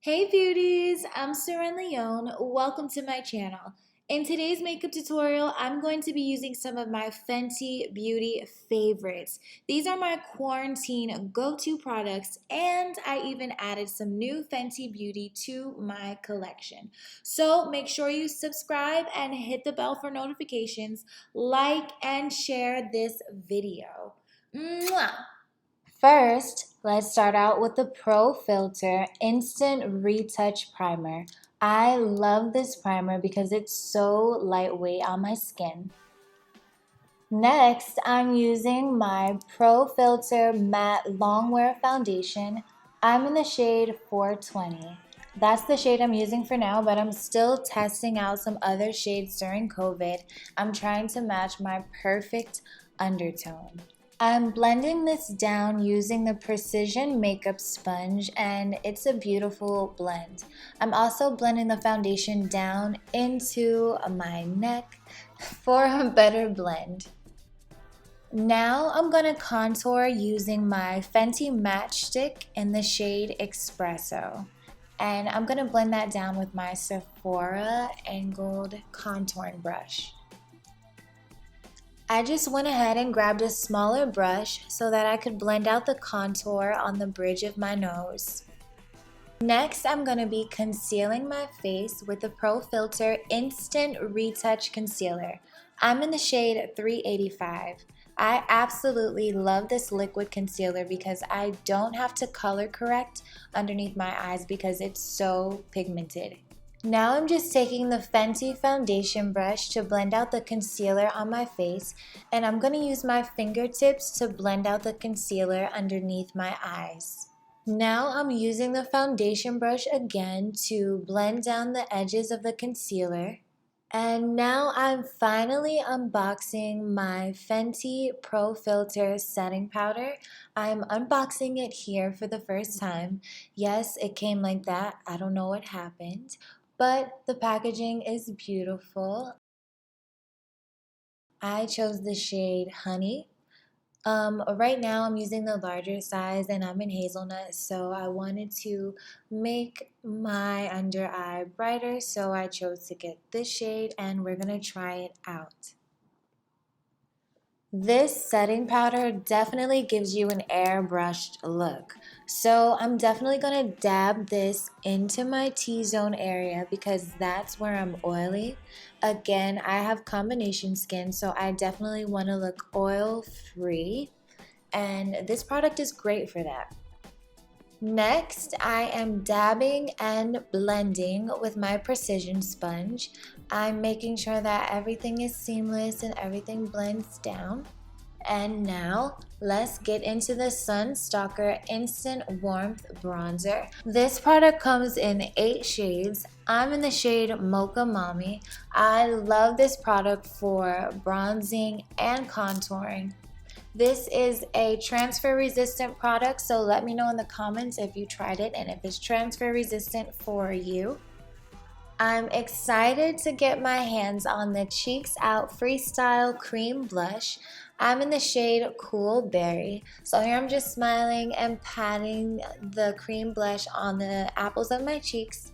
Hey beauties, I'm Seren Leone. Welcome to my channel. In today's makeup tutorial, I'm going to be using some of my Fenty Beauty favorites. These are my quarantine go-to products, and I even added some new Fenty Beauty to my collection. So make sure you subscribe and hit the bell for notifications, like and share this video. Mwah! First, let's start out with the Pro Filt'r Instant Retouch Primer. I love this primer because it's so lightweight on my skin. Next, I'm using my Pro Filt'r Matte Longwear Foundation. I'm in the shade 420. That's the shade I'm using for now, but I'm still testing out some other shades during COVID. I'm trying to match my perfect undertone. I'm blending this down using the Precision Makeup Sponge, and it's a beautiful blend. I'm also blending the foundation down into my neck for a better blend. Now I'm going to contour using my Fenty Matchstick in the shade Expresso. And I'm going to blend that down with my Sephora angled contouring brush. I just went ahead and grabbed a smaller brush so that I could blend out the contour on the bridge of my nose. Next, I'm going to be concealing my face with the Pro Filt'r Instant Retouch Concealer. I'm in the shade 385. I absolutely love this liquid concealer because I don't have to color correct underneath my eyes because it's so pigmented. Now I'm just taking the Fenty foundation brush to blend out the concealer on my face, and I'm going to use my fingertips to blend out the concealer underneath my eyes. Now I'm using the foundation brush again to blend down the edges of the concealer. And now I'm finally unboxing my Fenty Pro Filt'r setting powder. I'm unboxing it here for the first time. Yes, it came like that. I don't know what happened. But the packaging is beautiful. I chose the shade Honey. Right now I'm using the larger size and I'm in hazelnut, so I wanted to make my under eye brighter, so I chose to get this shade and we're gonna try it out. This setting powder definitely gives you an airbrushed look. So I'm definitely going to dab this into my T-zone area because that's where I'm oily. Again, I have combination skin, so I definitely want to look oil-free. And this product is great for that. Next, I am dabbing and blending with my precision sponge. I'm making sure that everything is seamless and everything blends down. And now, let's get into the Stalk'r Instant Warmth Bronzer. This product comes in 8 shades. I'm in the shade Mocha Mami. I love this product for bronzing and contouring. This is a transfer resistant product, so let me know in the comments if you tried it and if it's transfer resistant for you. I'm excited to get my hands on the Cheeks Out Freestyle Cream Blush. I'm in the shade Cool Berry. So here I'm just smiling and patting the cream blush on the apples of my cheeks.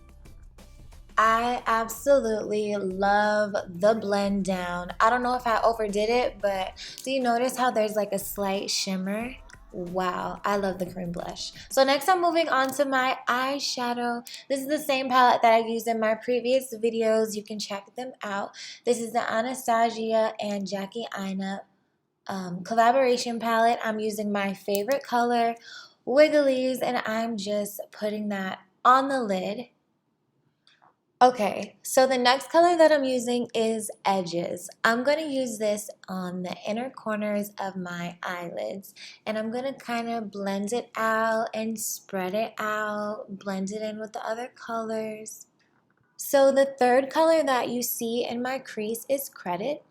I absolutely love the blend down. I don't know if I overdid it, but do you notice how there's like a slight shimmer? Wow, I love the cream blush. So next I'm moving on to my eyeshadow. This is the same palette that I used in my previous videos. You can check them out. This is the Anastasia and Jackie Aina collaboration palette. I'm using my favorite color, Wigglies, and I'm just putting that on the lid. Okay, so the next color that I'm using is Edges. I'm going to use this on the inner corners of my eyelids, and I'm going to kind of blend it out and spread it out, blend it in with the other colors. So the third color that you see in my crease is Credit.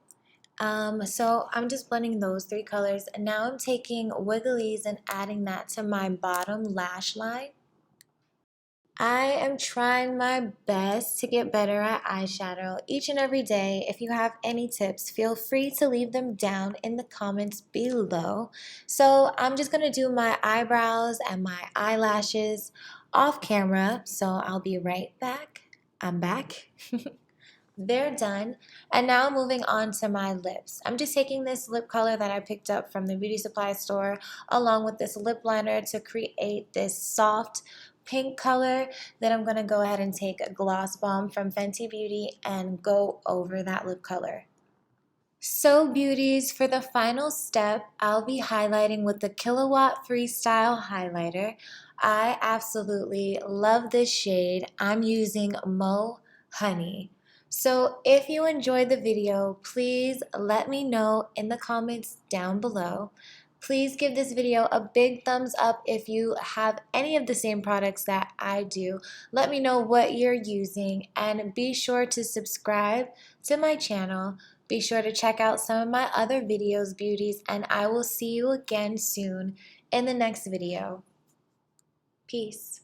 So I'm just blending those 3 colors, and now I'm taking Wigglies and adding that to my bottom lash line. I am trying my best to get better at eyeshadow each and every day. If you have any tips, feel free to leave them down in the comments below. So I'm just going to do my eyebrows and my eyelashes off camera, so I'll be right back. I'm back. They're done. And now moving on to my lips. I'm just taking this lip color that I picked up from the beauty supply store along with this lip liner to create this soft pink color. Then I'm going to go ahead and take a gloss bomb from Fenty Beauty and go over that lip color. So beauties, for the final step, I'll be highlighting with the Killawat Freestyle highlighter. I absolutely love this shade. I'm using Mo Honey. So if you enjoyed the video, please let me know in the comments down below. Please give this video a big thumbs up if you have any of the same products that I do. Let me know what you're using and be sure to subscribe to my channel. Be sure to check out some of my other videos, beauties, and I will see you again soon in the next video. Peace.